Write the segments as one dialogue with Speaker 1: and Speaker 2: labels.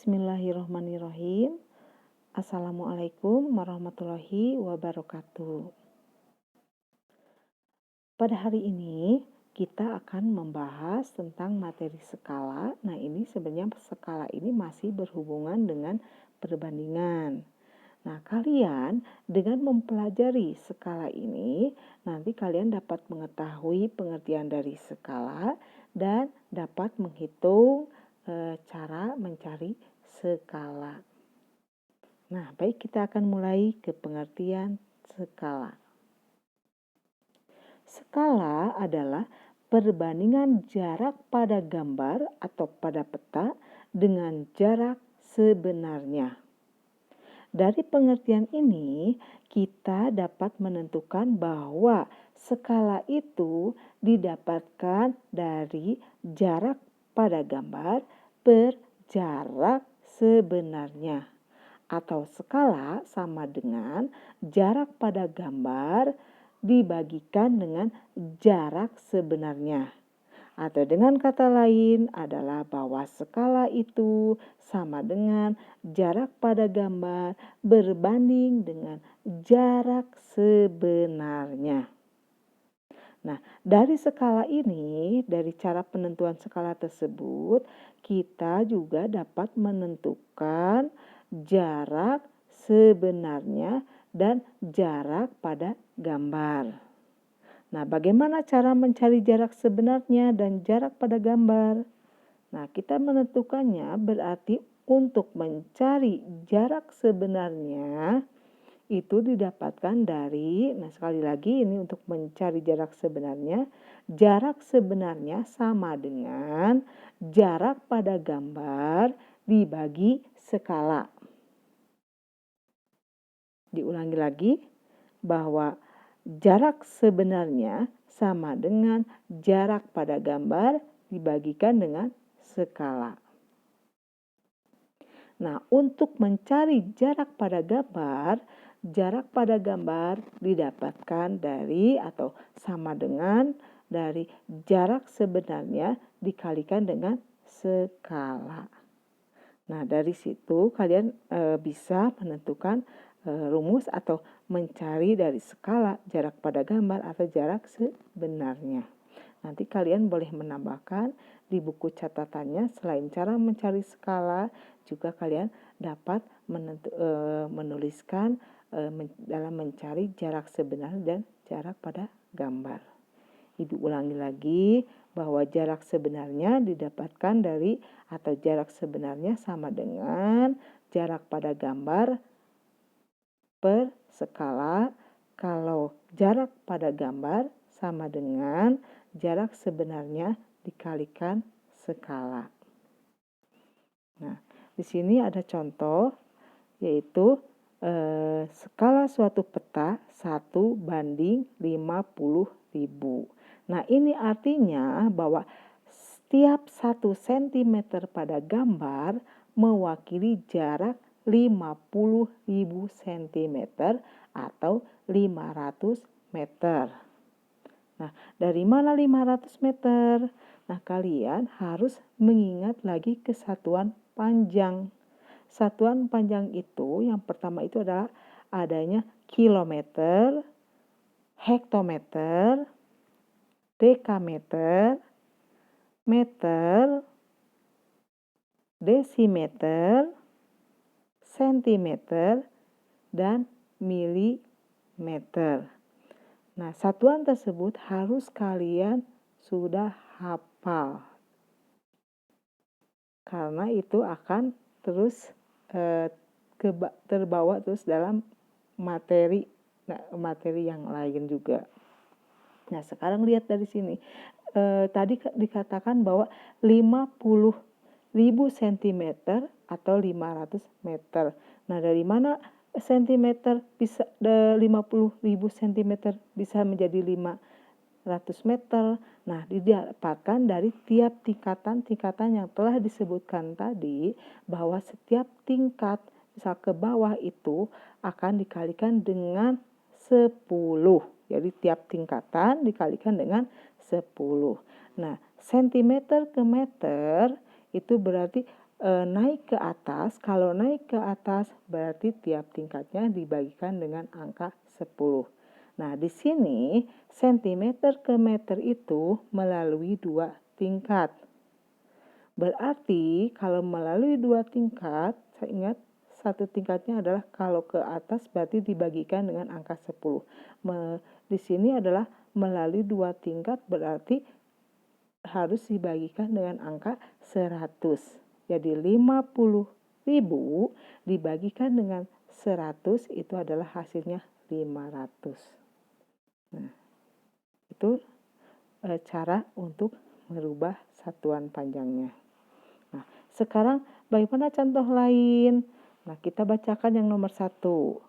Speaker 1: Bismillahirrahmanirrahim. Assalamualaikum warahmatullahi wabarakatuh. Pada hari ini kita akan membahas tentang materi skala. Nah, ini sebenarnya skala ini masih berhubungan dengan perbandingan. Nah, kalian dengan mempelajari skala ini, nanti kalian dapat mengetahui pengertian dari skala dan dapat menghitung cara mencari skala. Nah, baik, kita akan mulai ke pengertian skala. Skala adalah perbandingan jarak pada gambar atau pada peta dengan jarak sebenarnya. Dari pengertian ini, kita dapat menentukan bahwa skala itu didapatkan dari jarak pada gambar per jarak sebenarnya. Atau skala sama dengan jarak pada gambar dibagikan dengan jarak sebenarnya. Atau dengan kata lain adalah bahwa skala itu sama dengan jarak pada gambar berbanding dengan jarak sebenarnya. Nah, dari skala ini, dari cara penentuan skala tersebut, kita juga dapat menentukan jarak sebenarnya dan jarak pada gambar. Nah, bagaimana cara mencari jarak sebenarnya dan jarak pada gambar? Nah, kita menentukannya berarti untuk mencari jarak sebenarnya itu didapatkan dari, nah sekali lagi ini untuk mencari jarak sebenarnya sama dengan jarak pada gambar dibagi skala. Diulangi lagi bahwa jarak sebenarnya sama dengan jarak pada gambar dibagikan dengan skala. Nah, untuk mencari jarak pada gambar didapatkan dari atau sama dengan dari jarak sebenarnya dikalikan dengan skala. Nah, dari situ kalian bisa menentukan rumus atau mencari dari skala jarak pada gambar atau jarak sebenarnya. Nanti kalian boleh menambahkan di buku catatannya, selain cara mencari skala, juga kalian dapat menuliskan dalam mencari jarak sebenarnya dan jarak pada gambar. Ibu ulangi lagi bahwa jarak sebenarnya didapatkan dari atau jarak sebenarnya sama dengan jarak pada gambar per skala. Kalau jarak pada gambar sama dengan jarak sebenarnya dikalikan skala. Nah, di sini ada contoh yaitu skala suatu peta 1:50.000. Nah, ini artinya bahwa setiap 1 cm pada gambar mewakili jarak 50.000 cm atau 500 meter. Nah, dari mana 500 meter? Nah, kalian harus mengingat lagi kesatuan panjang. Satuan panjang itu yang pertama itu adalah adanya kilometer, hektometer, dekameter, meter, desimeter, sentimeter, dan milimeter. Nah, satuan tersebut harus kalian sudah hafal. Karena itu akan terus terbawa terus dalam materi yang lain juga. Nah, sekarang lihat dari sini. Tadi dikatakan bahwa 50.000 cm atau 500 meter. Nah, dari mana sentimeter bisa 50.000 cm bisa menjadi 500 meter? Nah, didapatkan dari tiap tingkatan yang telah disebutkan tadi, bahwa setiap tingkat misal ke bawah itu akan dikalikan dengan 10. Jadi tiap tingkatan dikalikan dengan 10. Nah, sentimeter ke meter itu berarti naik ke atas. Kalau naik ke atas berarti tiap tingkatnya dibagikan dengan angka 10. Nah, di sini sentimeter ke meter itu melalui 2 tingkat. Berarti kalau melalui 2 tingkat, saya ingat satu tingkatnya adalah kalau ke atas berarti dibagikan dengan angka 10. Di sini adalah melalui 2 tingkat berarti harus dibagikan dengan angka 100. Jadi 50.000 dibagikan dengan 100 itu adalah hasilnya 500. Nah, itu cara untuk merubah satuan panjangnya. Nah, sekarang bagaimana contoh lain? Nah, kita bacakan yang nomor 1.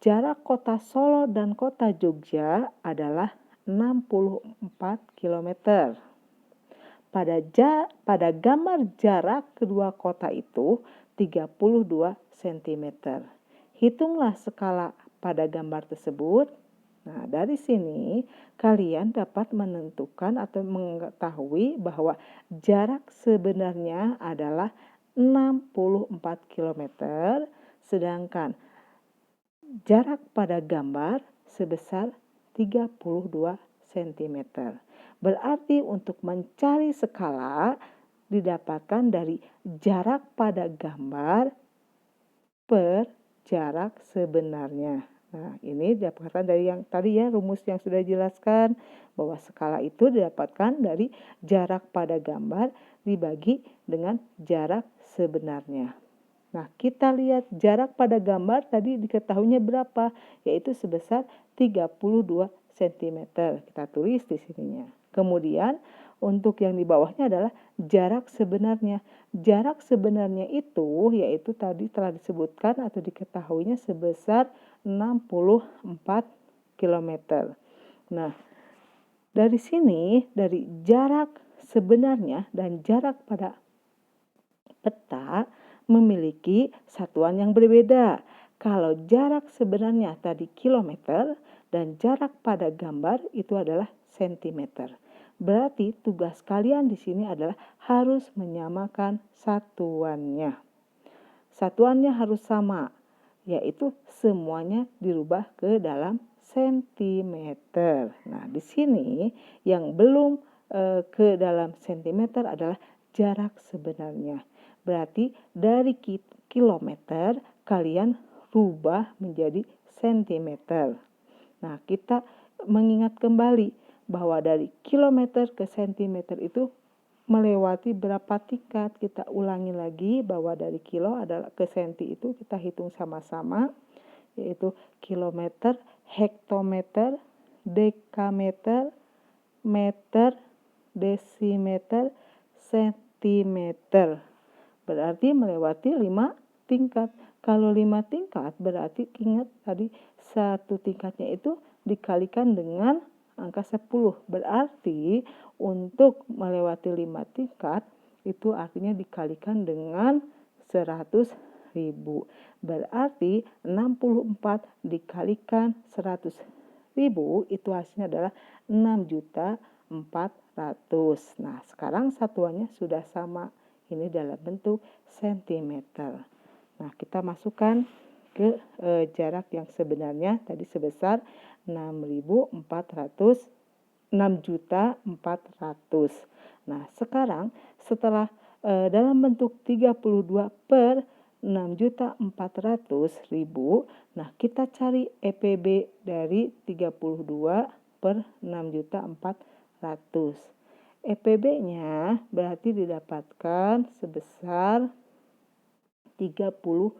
Speaker 1: Jarak kota Solo dan kota Jogja adalah 64 km. Pada gambar jarak kedua kota itu 32 cm. Hitunglah skala pada gambar tersebut. Nah, dari sini kalian dapat menentukan atau mengetahui bahwa jarak sebenarnya adalah 64 km, sedangkan jarak pada gambar sebesar 32 cm. Berarti untuk mencari skala didapatkan dari jarak pada gambar per jarak sebenarnya. Nah, ini didapatkan dari yang tadi ya, rumus yang sudah dijelaskan bahwa skala itu didapatkan dari jarak pada gambar dibagi dengan jarak sebenarnya. Nah, kita lihat jarak pada gambar tadi diketahuinya berapa, yaitu sebesar 32 cm. Kita tulis di sininya. Kemudian untuk yang di bawahnya adalah jarak sebenarnya. Jarak sebenarnya itu yaitu tadi telah disebutkan atau diketahuinya sebesar 64 km. Nah, dari sini dari jarak sebenarnya dan jarak pada peta memiliki satuan yang berbeda. Kalau jarak sebenarnya tadi kilometer dan jarak pada gambar itu adalah sentimeter. Berarti tugas kalian di sini adalah harus menyamakan satuannya. Satuannya harus sama, yaitu semuanya dirubah ke dalam sentimeter. Nah, di sini yang belum ke dalam sentimeter adalah jarak sebenarnya. Berarti dari kilometer kalian rubah menjadi sentimeter. Nah, kita mengingat kembali bahwa dari kilometer ke sentimeter itu melewati berapa tingkat. Kita ulangi lagi bahwa dari kilo adalah ke senti itu kita hitung sama-sama, yaitu kilometer, hektometer, dekameter, meter, desimeter, sentimeter. Berarti melewati 5 tingkat. Kalau 5 tingkat berarti ingat tadi satu tingkatnya itu dikalikan dengan angka 10. Berarti untuk melewati 5 tingkat itu artinya dikalikan dengan 100.000. Berarti 64 dikalikan 100.000 itu hasilnya adalah 6.400.000. Nah, sekarang satuannya sudah sama. Ini dalam bentuk sentimeter. Nah, kita masukkan ke jarak yang sebenarnya tadi sebesar 6.400. Nah, sekarang setelah dalam bentuk 32 per 6.400.000, nah kita cari EPB dari 32 per 6.400. EPB-nya berarti didapatkan sebesar 32.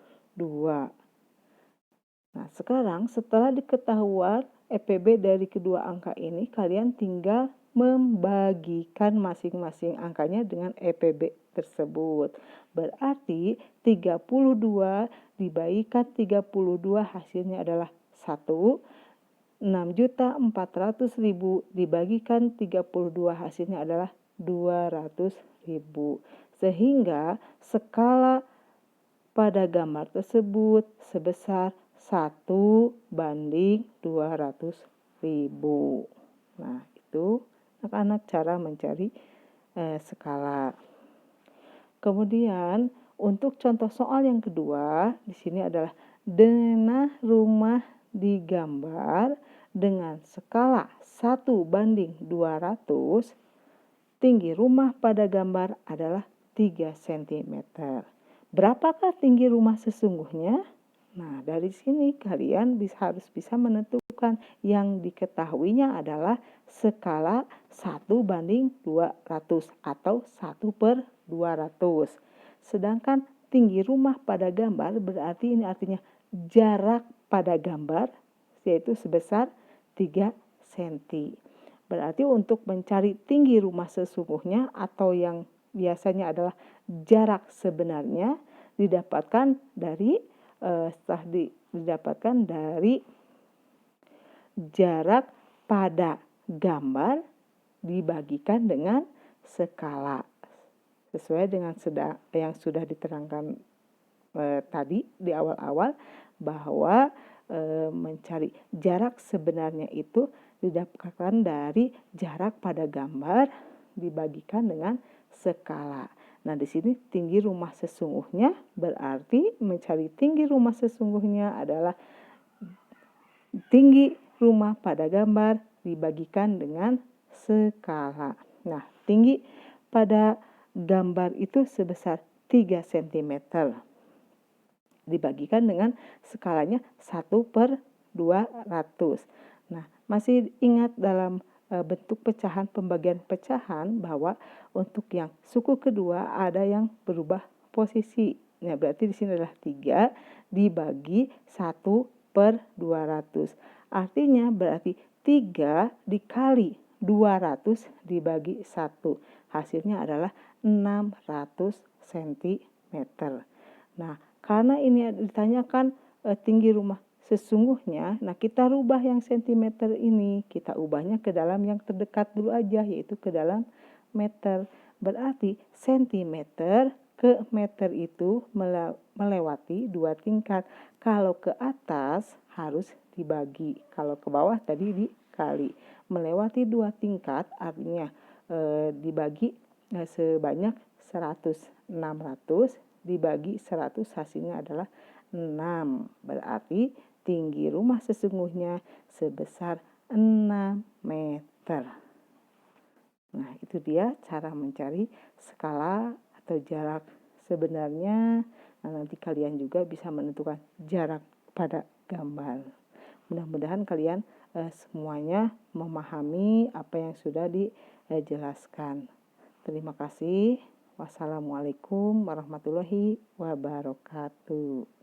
Speaker 1: Nah, sekarang setelah diketahuan EPB dari kedua angka ini, kalian tinggal membagikan masing-masing angkanya dengan EPB tersebut. Berarti 32 dibagikan 32 hasilnya adalah 1. 6.400.000 dibagikan 32 hasilnya adalah 200.000. Sehingga skala pada gambar tersebut sebesar 1:200.000. Nah, itu anak-anak cara mencari skala. Kemudian untuk contoh soal yang kedua, di sini adalah denah rumah digambar dengan skala 1:200, tinggi rumah pada gambar adalah 3 cm. Berapakah tinggi rumah sesungguhnya? Nah, dari sini kalian harus bisa menentukan. Yang diketahuinya adalah skala 1:200 atau 1/200. Sedangkan tinggi rumah pada gambar berarti ini artinya jarak pada gambar yaitu sebesar 3 cm. Berarti untuk mencari tinggi rumah sesungguhnya atau yang biasanya adalah jarak sebenarnya didapatkan dari didapatkan dari jarak pada gambar dibagikan dengan skala sesuai dengan yang sudah diterangkan tadi di awal-awal bahwa mencari jarak sebenarnya itu didapatkan dari jarak pada gambar dibagikan dengan skala. Nah, di sini tinggi rumah sesungguhnya berarti mencari tinggi rumah sesungguhnya adalah tinggi rumah pada gambar dibagikan dengan skala. Nah, tinggi pada gambar itu sebesar 3 cm. Dibagikan dengan skalanya 1/200. Nah, masih ingat dalam bentuk pecahan, pembagian pecahan bahwa untuk yang suku kedua ada yang berubah posisi. Nah, berarti di sini adalah 3 dibagi 1/200. Artinya berarti 3 dikali 200 dibagi 1. Hasilnya adalah 600 cm. Nah, karena ini ditanyakan tinggi rumah sesungguhnya, nah kita rubah yang sentimeter ini, kita ubahnya ke dalam yang terdekat dulu aja, yaitu ke dalam meter. Berarti sentimeter ke meter itu melewati 2 tingkat. Kalau ke atas harus dibagi, kalau ke bawah tadi dikali. Melewati 2 tingkat artinya dibagi sebanyak 100. 600 dibagi 100 hasilnya adalah 6. Berarti tinggi rumah sesungguhnya sebesar 6 meter. Nah, itu dia cara mencari skala atau jarak sebenarnya. Nah, nanti kalian juga bisa menentukan jarak pada gambar. Mudah-mudahan kalian semuanya memahami apa yang sudah dijelaskan. Terima kasih. Wassalamualaikum warahmatullahi wabarakatuh.